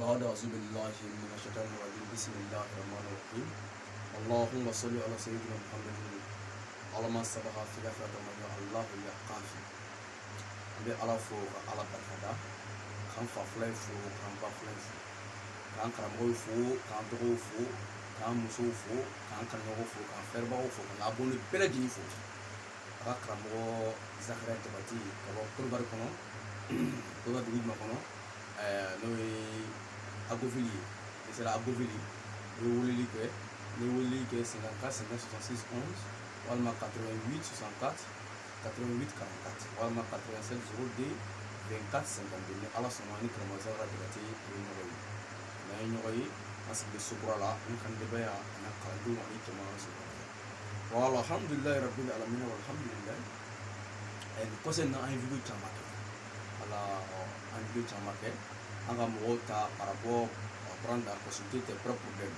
بعد أعوذ بالله من الشيطان الرجيم بسم الله الرحمن الرحيم اللهم صل على سيدنا محمد على ما سبق في غفرة الله يقافي أبي على فوق على بركة كان فافلين فوق كان بافلين فوق كان كرامو فوق كان دغو فوق كان مسو فوق كان كرنو فوق كان فرباو فوق كان أبوني بلجي فوق أكا كرامو زخرة تبتي كبا كل باركنا كل بارك مكنا نوي Agovili, et c'est la Agovili, le Woli qui est 54, 59, 66, 11, Walma 88, 64, 88, 44, Walma 87, 02, 24, 52, Allah Soumani, Kramaza, Radilati, Noui. Naïnoui, parce que le Sobrala, un candébéa, un candou, un ikéman, voilà, alhamdulillah, Rabbil Alamina, alhamdulillah. Et le conseil n'a un vidéo de Chamake. Alors, un vidéo de Chamake. On va par rapport à prendre à consulter tes propres problèmes.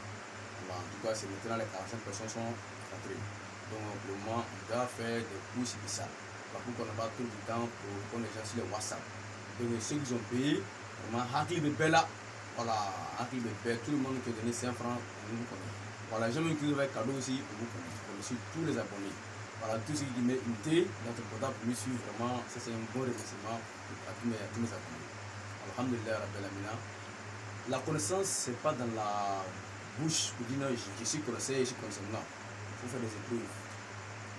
En tout cas, c'est maintenant les 45 personnes sont rentrées. Donc, pour le moment, on doit faire des cours sur ça. Par contre, on n'a pas tout le temps pour qu'on les gens sur le WhatsApp. Donc, ceux qui ont payé, vraiment, Hakli Bebela, voilà, Hakli Bebela, tout le monde qui a donné 5 francs, on vous connaît. Voilà, les gens qui ont fait cadeau aussi, on vous connaît. On reçoit tous les abonnés. Voilà, tous ceux qui mettent une thé, notre portable pour nous suivre, vraiment, ça c'est un bon remerciement à tous mes abonnés. Alhamdulillah Rabbil Alamina. La connaissance, c'est pas dans la bouche pour dire non, je suis connaisseur, je suis connaisseur. Non, il faut faire des épreuves.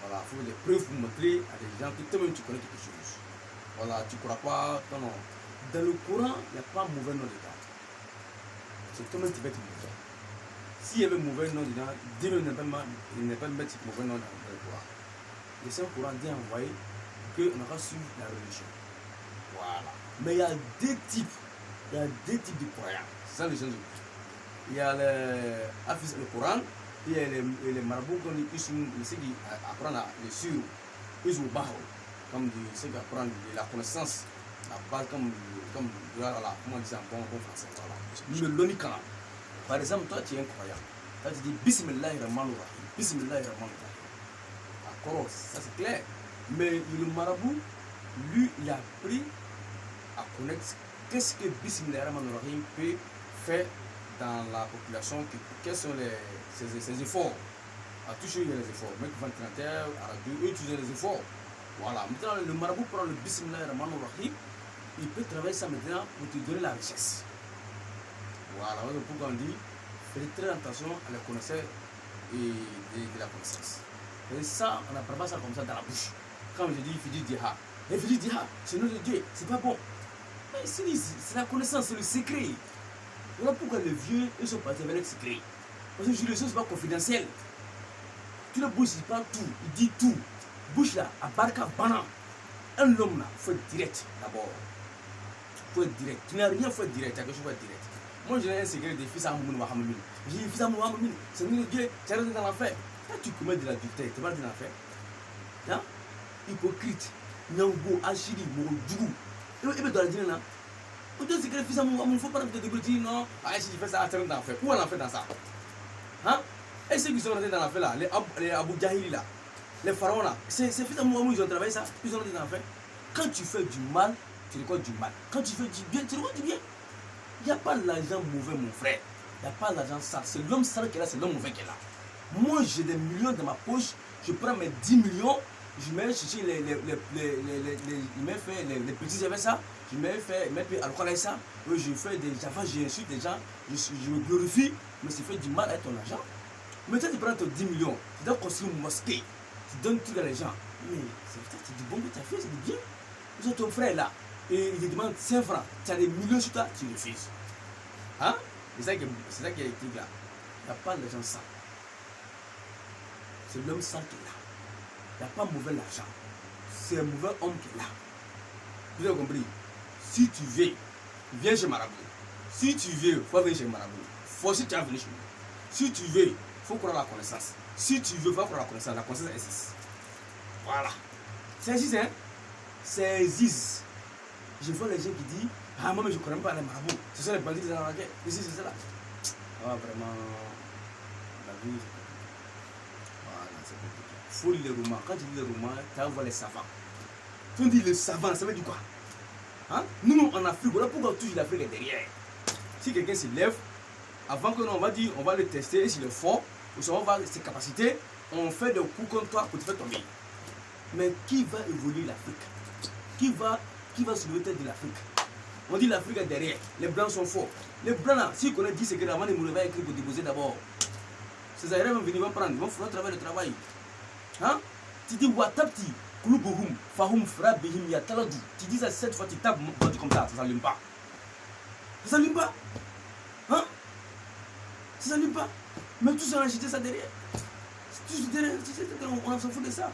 Voilà, il faut des preuves pour montrer à des gens que toi-même tu connais quelque chose. Voilà, tu ne crois pas, non, non. Dans le Coran, il n'y a pas mauvais nom dedans. C'est toi-même qui vas être mauvais. S'il y avait mauvais nom dedans, Dieu ne n'est pas mettre mauvais nom dans le Coran. Le Saint-Coran dit envoyer qu'on aura suivi la religion. Voilà. Mais il y a deux types de croyants. C'est ça les gens. Il y a le Coran, il y a les marabouts qui sont ceux qui apprennent les sur, ils ont barre, comme ceux qui apprennent la connaissance, la base comme comment dire en bon français. Voilà. Le l'onikana. Par exemple, toi tu es un croyant. Toi tu dis Bismillahirrahmanirrahim. Bismillahirrahmanirrahim. D'accord, ça c'est clair. Mais le marabout, lui, il a appris à connaître qu'est-ce que Bismillahirrahmanirrahim peut faire dans la population, quels sont ses efforts. À toucher il y a les efforts. Même 21 à la 2, utiliser les efforts. Voilà. Maintenant, le marabout prend le Bismillahirrahmanirrahim, il peut travailler ça maintenant pour te donner la richesse. Voilà. Pourquoi on dit, faites très attention à la connaissance et de la connaissance. Et ça, on n'apprend pas ça comme ça dans la bouche. Quand je dis, il faut dire Diha. Et il dit Diha, c'est notre Dieu, c'est pas bon. C'est la connaissance, c'est le secret. Voilà pourquoi les vieux, ils sont partis avec le secret. Parce que les choses, c'est pas confidentiel. Tu le bouche, il parle tout, il dit tout. Bouche là, à barca, banan. Un homme là, il faut être direct d'abord. Il faut être direct. Tu n'as rien, il faut être direct. Il y a quelque chose, il faut être direct. Moi, j'ai un secret des fils à Moumoun Wahamamine. J'ai dit, fils à Moumoun, c'est nous le Dieu, tu es dans l'enfer. Quand tu commets de l'adultère, tu vas dans l'enfer. Hein? Hypocrite, Nyango, Achiri, Moudjou. Et bien dans la dîner là, on dit que les fils à mon il ne faut pas te dire non, si tu fais ça, tu es dans l'enfer. Où on en fait dans ça? Hein? Et ceux qui sont rentrés dans l'enfer là, les Abu Jahili là, les pharaons là, ces fils à mon ils ont travaillé ça, ils ont rentré dans l'enfer. Quand tu fais du mal, tu récoltes du mal. Quand tu fais du bien, tu récoltes du bien. Il n'y a pas l'argent mauvais, mon frère. Il n'y a pas l'argent sale. C'est l'homme sale qui est là, c'est l'homme mauvais qui est là. Moi, j'ai des millions dans ma poche, je prends mes 10 millions. Je me chercher les petits avec ça, je me fais alcool ça, je fais des java, j'insulte des gens, je me glorifie, mais c'est fait du mal à ton argent. Maintenant tu prends tes 10 millions, tu dois construire une mosquée, tu donnes tout à les gens. Mais c'est du bon que tu as fait, c'est du bien. Vous êtes ton frère là, et il te demande 5 francs, tu as des millions sur toi, tu refuses. Hein? C'est ça qui est écrit là. Il n'y a pas d'argent sale. C'est l'homme sale qui est là. Il n'y a pas mauvais argent. C'est un mauvais homme qui est là. Vous avez compris? Si tu veux, viens chez Marabout. Si tu veux, il faut venir chez Marabout. Si tu as venu chez nous. Si tu veux, il faut croire la connaissance. Si tu veux, il faut croire la connaissance. La connaissance existe. Voilà. C'est existe, hein? C'est existe. Je vois les gens qui disent ah, moi, je ne connais pas les marabouts. Ce sont les bandits qui sont dans la guerre. Ici, c'est ça là. Ah, vraiment. La vie. Voilà, c'est compliqué. Il faut lire les romans. Quand tu lis les romans, tu vas voir les savants. Tu dis les savants, ça veut dire quoi? Hein? Nous, en Afrique, voilà pourquoi toujours l'Afrique est derrière. Si quelqu'un se lève, avant que on va dire, on va le tester s'il est fort, ou si on va voir ses capacités, on fait des coups contre toi pour te faire tomber. Mais qui va évoluer l'Afrique? Qui va soulever la tête de l'Afrique? On dit l'Afrique est derrière, les Blancs sont forts. Les Blancs là, s'ils connaissent 10 secrets avant de mourir, ils vont écrire pour déposer d'abord. Ces Aériens vont venir, vont prendre, ils vont faire le travail. Hein? Tu dis Watapti, Kulubuhum, Fahum, Fra, Behim, Yataladou. Tu dis ça 7 fois, tu tapes comme ça ne s'allume pas. Ça s'allume pas. Hein? Ça s'allume pas. Mais tout ça, on a acheté ça derrière. Tout ça derrière, on s'en fout de ça.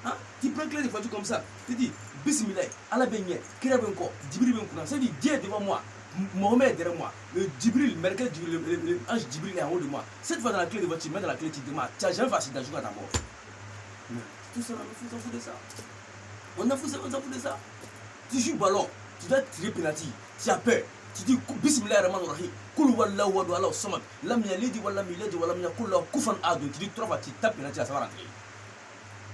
Hein? Tu prends clé de voiture comme ça. Tu dis, Bismillah, Allah Benye, Kira Benko, Djibril Benkouna. Ça dit, Dieu est devant moi. Mohamed est derrière moi. Le Djibril, le ange Djibril est en haut de moi. Cette fois dans la clé de voiture, tu mets dans la clé, tu demandes. Tu n'as jamais fait accident jusqu'à ta mort. Tout ça, on s'en fout de ça. On s'en fout de ça. Tu joues ballon, tu dois tirer penalty. Tu as peur. Tu dis Bismillah Rahman Rahim. Kul wallahu wa Allahu samad. Lam yalid wa lam yulad wa lam yakul lahu kufuwan ahad. Tu dis 3 fois, tu tapes penalty, ça va rentrer.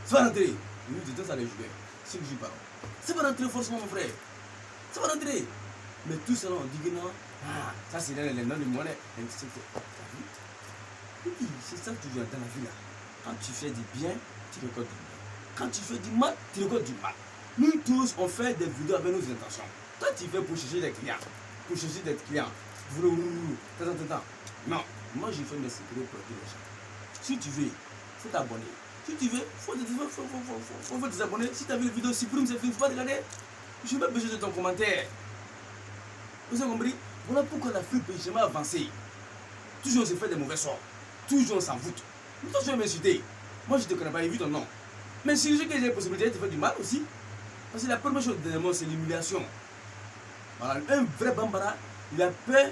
Ça va rentrer. Nous disons ça les joueurs. Si je joue ballon. Ça va rentrer forcément mon frère. Ça va rentrer. Mais tout ça on dit que non. Ah, ça c'est les noms de monnaie. C'est ça que tu veux dans la vie là. Quand tu fais du bien, tu récoltes du bien. Quand tu fais du mal, tu récoltes du mal. Nous tous, on fait des vidéos avec nos intentions. Toi, tu fais pour chercher des clients. Pour chercher des clients. Non, moi, je fais mes secrets pour aider les gens. Si tu veux, il faut t'abonner. Si tu veux, il faut te désabonner. Si tu as vu la vidéo, supprime cette vidéo, il faut pas regarder. Je n'ai pas besoin de ton commentaire. Vous avez compris? Voilà pourquoi l'Afrique ne peut jamais avancer. Toujours, on se fait des mauvais sorts. Toujours, on s'en fout. Toi, tu vas m'insulter. Moi, je ne te connais pas, évite ton nom. Mais si j'ai la possibilité de te faire du mal aussi, parce que la première chose de moi, c'est l'humiliation. Voilà, un vrai Bambara, il a peur,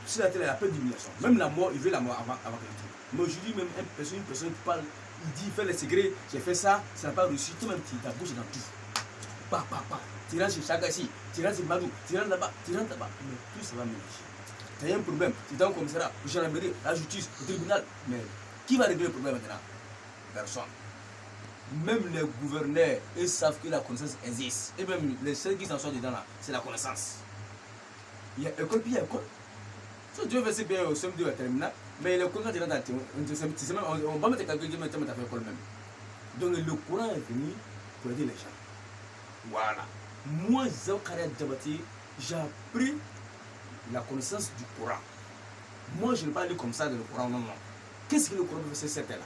sur la télé, il a peur d'humiliation. Même la mort, il veut la mort avant que le truc. Mais aujourd'hui, même une personne qui parle, il dit, il fait les secrets, j'ai fait ça, ça n'a pas réussi, toi-même, ta bouche est dans tout. Pa. Tu rentres chez Chaka ici, tu rentres chez Madou, tu rentres là-bas. Mais tout ça va mélanger. Tu as un problème, tu es dans le commissariat, la gendarmerie, la justice, le tribunal. Mais qui va régler le problème maintenant? Personne. Même les gouverneurs, ils savent que la connaissance existe. Et même les seuls qui s'en sortent dedans là, c'est la connaissance. Il y a école, puis il y a école. Si tu veux faire CPA au CM2 à terminal, mais le courant est dans ta tête. On va mettre quelqu'un qui met ta école même. Donc le courant est venu pour aider les gens. Voilà. Moi, Zakaria Diabaté, j'ai appris la connaissance du Coran. Moi, je ne vais pas lire comme ça dans le Coran, non. Qu'est-ce que le Coran peut faire, c'est là?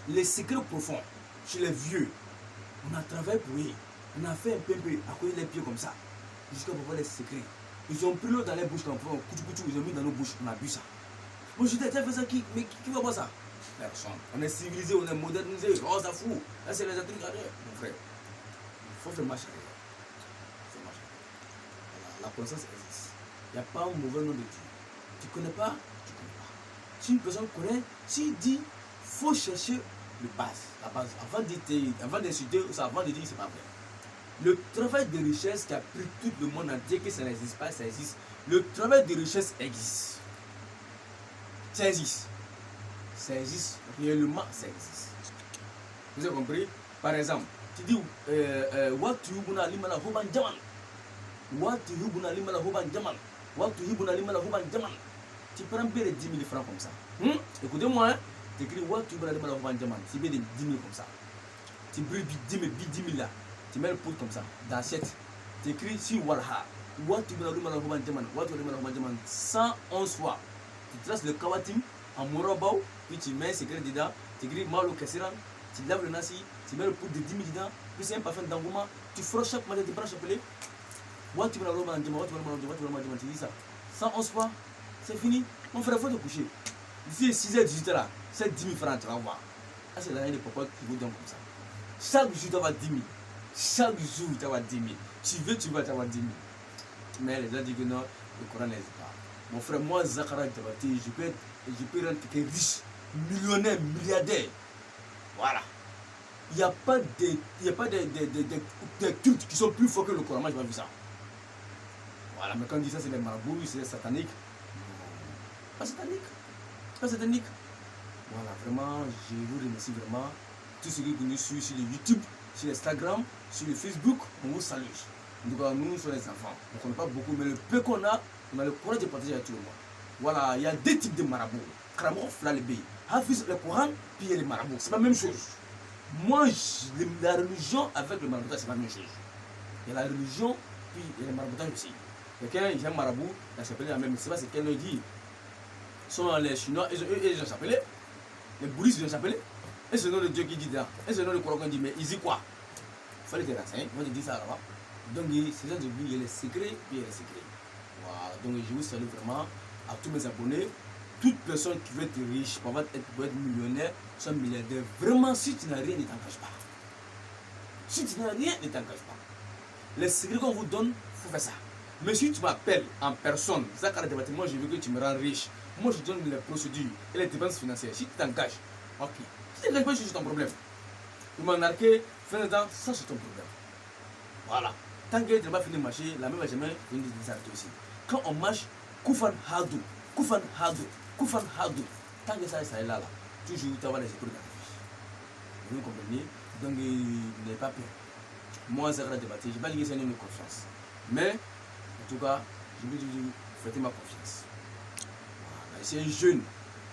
Les secrets profonds, chez les vieux, on a travaillé pour eux. On a fait un peu à côté les pieds comme ça, jusqu'à pour voir les secrets. Ils ont pris l'eau dans les bouches, ils ont mis dans nos bouches, on a bu ça. Moi, je dis, tu as fait ça, qui va boire ça? Personne. On est civilisé, on est modernisé, oh, ça fout. Là, c'est les trucs arrière. Mon frère, il faut faire marche arrière. La connaissance existe. Il n'y a pas un mauvais nom de Dieu. Tu ne connais pas, tu ne connais pas. Si une personne connaît, s'il dit, il faut chercher la base. Avant d'insulter, avant de dire que ce n'est pas vrai. Le travail de richesse qui a pris tout le monde entier, que ça n'existe pas, ça existe. Le travail de richesse existe. Ça existe. Ça existe. Réellement, ça existe. Vous avez compris? Par exemple, tu dis, tu prends bien les 10 000 francs comme ça. Écoutez-moi, tu écris c'est bien des 10 000 comme ça. Tu brûles 10 000 là. Tu mets le pot comme ça, dans l'assiette. Tu écris sur Walha. 111 fois. Tu traces le kawatim en morabao, puis tu mets un secret dedans. Tu écris Malo Kessiran. Tu laves le nasi, tu mets le pot de 10 000 dedans. Puis c'est un parfum d'engouement. Tu frôles chaque matin, tu prends chapelet. Tu dis ça. 111 fois, c'est fini. Mon frère, il faut te coucher. D'ici 6h, 18h là, c'est 10 000 francs, tu vas voir. Ça, c'est l'argent de papa qui vous donne comme ça. Chaque jour, tu vas avoir 10 000. Chaque jour, tu vas avoir 10 000. Tu vas avoir 10 000. Mais les gens disent que non, le Coran n'existe pas. Mon frère, moi, Zakaria Diabaté, je peux rendre quelqu'un riche, millionnaire, milliardaire. Voilà. Il n'y a pas des cultes qui sont plus forts que le Coran. Moi, je n'ai pas vu ça. Voilà, mais quand on dit ça, c'est les marabouts, c'est satanique. Pas satanique. Pas satanique. Voilà, vraiment, je vous remercie vraiment. Tous ceux qui nous suivent sur le YouTube, sur Instagram, sur le Facebook, on vous salue. En tout cas, nous sommes les enfants. On ne connaît pas beaucoup, mais le peu qu'on a, on a le courage de partager avec tout le monde. Voilà, il y a deux types de marabouts. Karamoko Flalébé. Hafiz le Coran, puis il y a les marabouts. C'est la même chose. Moi, la religion avec le maraboutage, c'est la même chose. Il y a la religion, puis il y a le maraboutage aussi. Quelqu'un, il y a un marabout, il s'appelle la même. C'est pas ce qu'elle dit. Sont les Chinois, ils ont s'appelé. Les bouddhistes, ils ont s'appelé. Et c'est le nom de Dieu qui dit là. Et c'est le nom de Coran qui dit, mais ils disent quoi? Il fallait te renseigner. Moi, je dis ça là-bas. Donc, c'est ça que il y a les secrets, puis il y a les secrets. Voilà. Donc, je vous salue vraiment à tous mes abonnés. Toute personne qui veut être riche, pour être millionnaire, soit milliardaire, vraiment, si tu n'as rien, ne t'engage pas. Si tu n'as rien, ne t'engage pas. Les secrets qu'on vous donne, il faut faire ça. Mais si tu m'appelles en personne, moi je veux que tu me rends riche. Moi je donne les procédures et les dépenses financières. Si tu t'engages, ok. Si tu t'engages pas, c'est ton problème. Tu m'as marqué, fin de temps, ça c'est ton problème. Voilà. Tant que tu n'as pas fini de marcher, la même va jamais venir de s'arrêter aussi. Quand on marche, Koufan Hadou, Koufan Hadou, Koufan Hadou. Tant que ça est là, toujours tu vas avoir les écoles dans ta vie. Vous comprenez? Donc, n'ayez pas peur. Moi, c'est vrai de débattre. Je n'ai pas dit que c'est une confiance. Mais, en tout cas, je veux dire, faites-moi confiance. Voilà. C'est un jeune.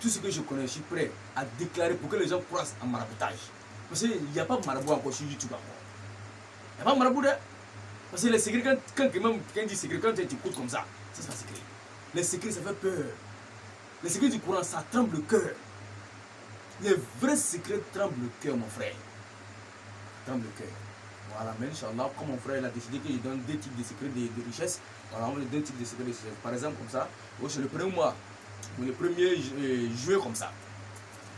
Tout ce que je connais, je suis prêt à déclarer pour que les gens croient en maraboutage. Parce qu'il n'y a pas de marabout encore sur YouTube encore. Il n'y a pas de marabout là. Parce que les secrets, quand quelqu'un dit secret, quand tu écoutes comme ça, c'est pas secret. Les secrets, ça fait peur. Les secrets du Coran, ça tremble le cœur. Les vrais secrets tremblent le cœur, mon frère. Tremble le cœur. Voilà, mais Inch'Allah, comme mon frère il a décidé que je donne deux types de secrets de richesse, voilà, on donne deux types de secrets de richesse. Par exemple, comme ça, c'est le premier mois, le premier juillet comme ça.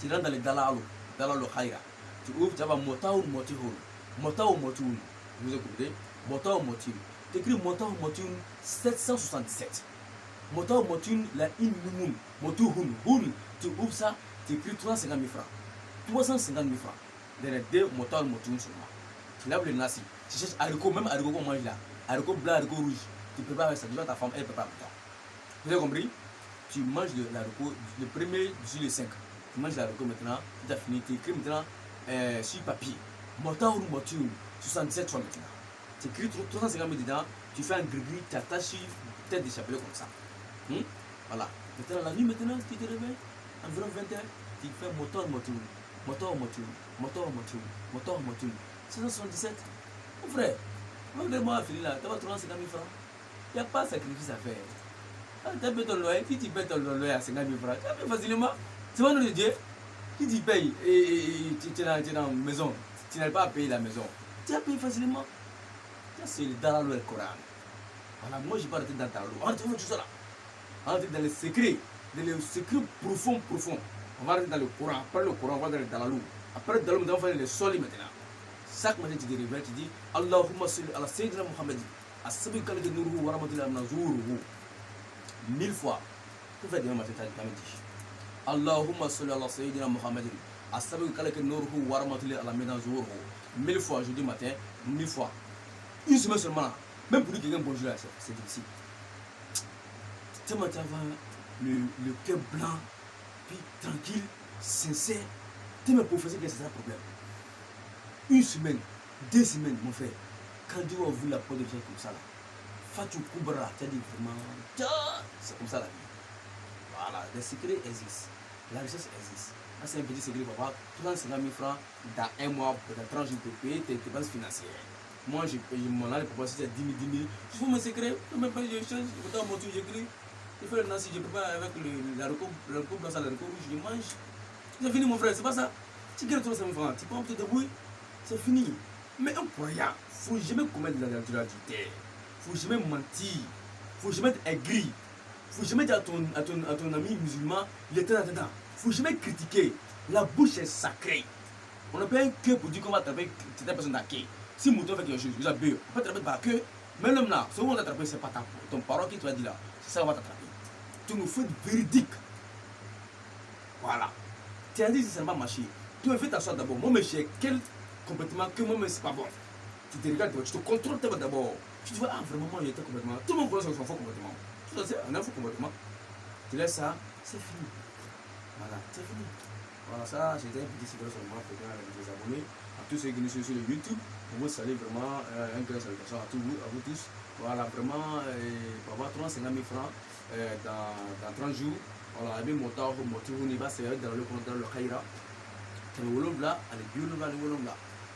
Tu rentres dans le Dalalo Khaira. Tu ouvres, tu vas Motaoun Motihoun. Motaoun Motihoun. Vous écoutez? Motaoun Motihoun. Tu écris Motaoun Motihoun 777. Motaoun Motihoun, la in Motihoun. Tu ouvres ça, tu écris 350 000 francs. 350 000 francs. Dans les deux Motaoun Motihoun seulement. Tu laves le nasi, tu cherches haricot, même haricot qu'on mange là, haricot blanc, haricot rouge, tu prépares avec ça, tu vois ta femme, elle prépare pour toi. Vous avez compris? Tu manges l'haricot, le premier sur le 5, tu manges l'haricot maintenant, tu as fini, tu écris maintenant sur papier, Motaoun Motihoun, 77 fois maintenant. Tu écris 350 000 dedans, tu fais un gris-gris, tu attaches sur tête de chapelet comme ça. Voilà. Maintenant, la nuit, maintenant, tu te réveilles, environ 20h, tu fais Motaoun Motihoun, Motaoun Motihoun, Motaoun Motihoun, Motaoun Motihoun. 777. Mon frère, regarde-moi fini là, tu vas 350 000 francs. Il n'y a pas de sacrifice à faire. Ah, tu payes ton loyer, qui tu payes ton loyer à 50 000 francs? Tu as payé facilement. C'est pas de Dieu. Qui tu payes et tu es dans la maison, tu n'arrives pas à payer la maison. Tu as payé facilement. Ça, c'est le Dalalo El Coran. Voilà, moi je ne vais pas rentrer dans le Dalalo. On va tout ça là. On va rentrer dans les secrets profonds. On va rentrer dans le Coran. Après le Coran, on va dans le Dalalo. Après le Dalalo, on va faire les solis maintenant. Chaque matin tu te réveilles, tu dis Allahumma salli ala Sayyidina Muhammad. Asabi kalke nuruhu wa rahmatullahi nazuruhu. 1000 fois. Tu fais demain matin, tu as dit Allahumma salli ala Sayyidina Muhammad. Asabi kalke nuruhu wa rahmatullahi nazuruhu. 1000 fois, jeudi matin, 1000 fois. Une semaine seulement. Même pour dire quelqu'un bonjour, c'est difficile. Tu vas le cœur blanc, puis tranquille, sincère. Tu me professeur que c'est un problème. Une semaine, 2 semaines, mon frère, quand Dieu a ouvert la porte de gens comme ça, là, Fatou Koubra, tu as dit vraiment, c'est comme ça la vie. Voilà, les secrets existent, la richesse existe. Là, c'est un petit secret, papa, 350 000 francs dans un mois, pour ta tranche, je peux payer tes dépenses financières. Moi, mon année, papa, si c'est 10 000, je fais mes secrets, je change, je prends mon truc, j'écris, je fais le nasi, je prépare avec le recoupe dans ça, le recoupe rouge, je mange. C'est fini, mon frère, c'est pas ça. Tu gagnes 350 francs, tu peux te débrouiller. C'est fini. Mais un croyant, il ne faut jamais commettre de l'adultère. Il ne faut jamais mentir. Il ne faut jamais être aigri. Il ne faut jamais dire à ton ami musulman, il est temps. Il ne faut jamais critiquer. La bouche est sacrée. On n'a pas un cœur pour dire qu'on va attraper cette personne d'acquis. Si mouton fait quelque chose, vous avez on peut attraper par cœur. Mais l'homme là, ce qu'on va t'attraper, ce n'est pas ton parole qui te dit là. C'est ça qu'on va t'attraper. Tu nous fais véridique. Voilà. Tu as dit que ça ne va pas marcher. Tu as fait t'asseoir d'abord. Moi, mais j'ai quel complètement que moi-même c'est pas bon. Tu te regardes, tu te contrôles d'abord. Tu te dis, ah vraiment, moi j'étais complètement. Tout le monde connaît son faux complètement. Tu sais, on a un faux complètement. Tu laisses ça, c'est fini. Voilà, c'est fini. Voilà, ça, c'était un petit secret sur moi, peut-être avec des abonnés. à tous ceux qui nous suivent sur le YouTube. On vous salue vraiment, un grand salutation à vous tous. Voilà, vraiment, pour avoir 350 000 francs dans 30 jours, voilà, avec mon temps, mon tour, on va se dans le compte dans le Kaira. C'est le Wolomla, à le Wolomla.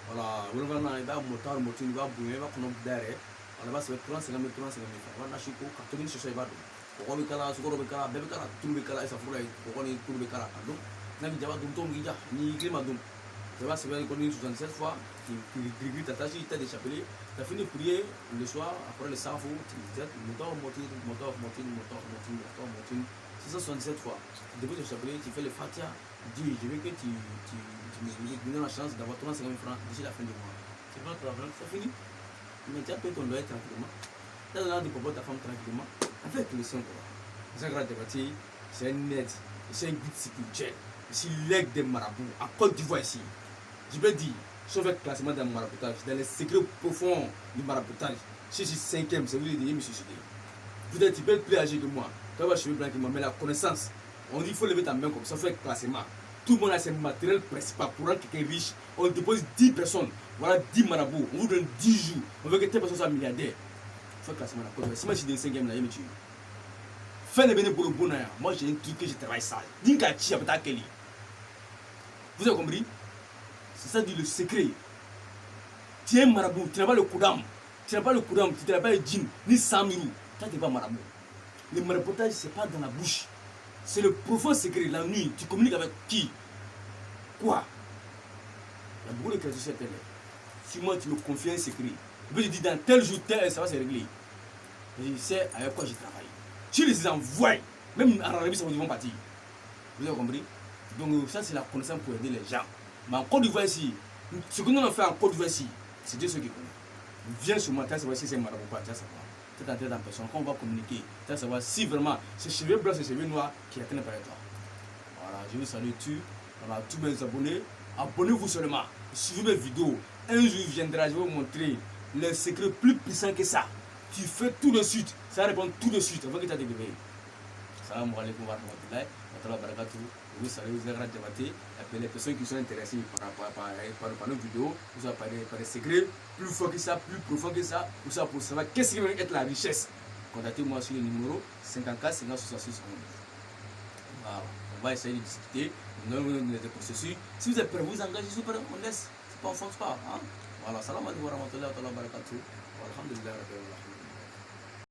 Voilà, Wolomla, il va monter, il va bouger, il va prendre derrière. On va se mettre 350 000 francs. On va acheter 4 000 sur ce bas. Pourquoi le Kala, Sukoro Bekala, Bebekala, tout le Bekala, et ça fout là, pourquoi les tout le Bekala. Donc, Nabi Java Dumtom Gija, ni Grimadum. Ça va se faire économiser 67 fois, qui t'attache, il t'a déchappelé. Tu as fini de prier le soir, après le savon, tu dis, moteur, 677 fois. Depuis le chapelet, tu fais le Fatia, dis, je veux que tu me donnes la chance d'avoir 350 000 francs d'ici la fin du mois. C'est pas ton problème, c'est fini. Mais tu as payé ton loyer tranquillement. Tu as donné de propos ta femme tranquillement. Avec le son, c'est un grand débat, c'est un aide, c'est un guide spirituel, c'est l'aide des marabouts, à Côte d'Ivoire ici. Je vais dire, sauf le classement dans le maraboutage, dans les secrets profonds du maraboutage, si je suis 5e, c'est vous qui me susciter. Peut-être tu peux être plus âgé que moi, tu vois, cheveux blancs qui m'ont mis la connaissance. On dit qu'il faut lever ta main comme ça, fait le classement. Tout le monde a ses matériels principaux pour rendre quelqu'un riche. On dépose 10 personnes, voilà 10 marabouts, on vous donne 10 jours, on veut que telle personne soit milliardaire. Faut classement la Côte d'Ivoire. Si moi je suis dans le 5e, là, je me tue. Fin de venir pour le bonheur, moi j'ai un truc que je travaille sale. Dinkachi, vous avez compris? C'est ça dit le secret. Tu es un marabout, tu n'as pas le koudam. Tu n'as pas le koudam, tu n'as pas le djinn, ni 100 000. Tu n'es pas marabout. Le maraboutage, ce n'est pas dans la bouche. C'est le profond secret. La nuit, tu communiques avec qui? Quoi? Il y a beaucoup de créatures sur terre. Si moi tu me confies un secret, je peux te dire dans tel jour, tel, ça va se régler. Je sais avec quoi je travaille. Tu les envoies, même en Arabie Saoudite, ils vont partir. Vous avez compris? Donc ça c'est la connaissance pour aider les gens. Mais en Côte d'Ivoire ici, ce que nous avons fait en Côte d'Ivoire ici, c'est Dieu ceux qui connaissent. Viens sur moi, tu vas savoir si c'est marabout ou pas, tu vas savoir. Tu es en tête en personne, quand on va communiquer, tu vas savoir si vraiment c'est cheveux blancs, c'est cheveux noirs qui est atteint par toi. Voilà, je vous salue tous mes abonnés. Abonnez-vous seulement, suivez mes vidéos. Un jour viendra, je vais vous montrer le secret plus puissant que ça. Tu fais tout de suite, ça répond tout de suite avant que tu aies développé. Salam alaikum wa rahmatullahi wa barakatuh. Vous savez, vous avez débattu. Et les personnes qui sont intéressées par nos vidéos, vous avez parlé par des secrets plus forts que ça, plus profonds que ça, pour savoir qu'est-ce qui va être la richesse. Contactez-moi sur le numéro 54 566. Voilà. On va essayer de discuter, nous avons des processus. Si vous êtes prêts, vous engagez, super, on laisse. C'est pas, on ne fonce pas. Hein? Voilà, salam alaikum wa rahmatullahi wa barakatuh. Alhamdulillah.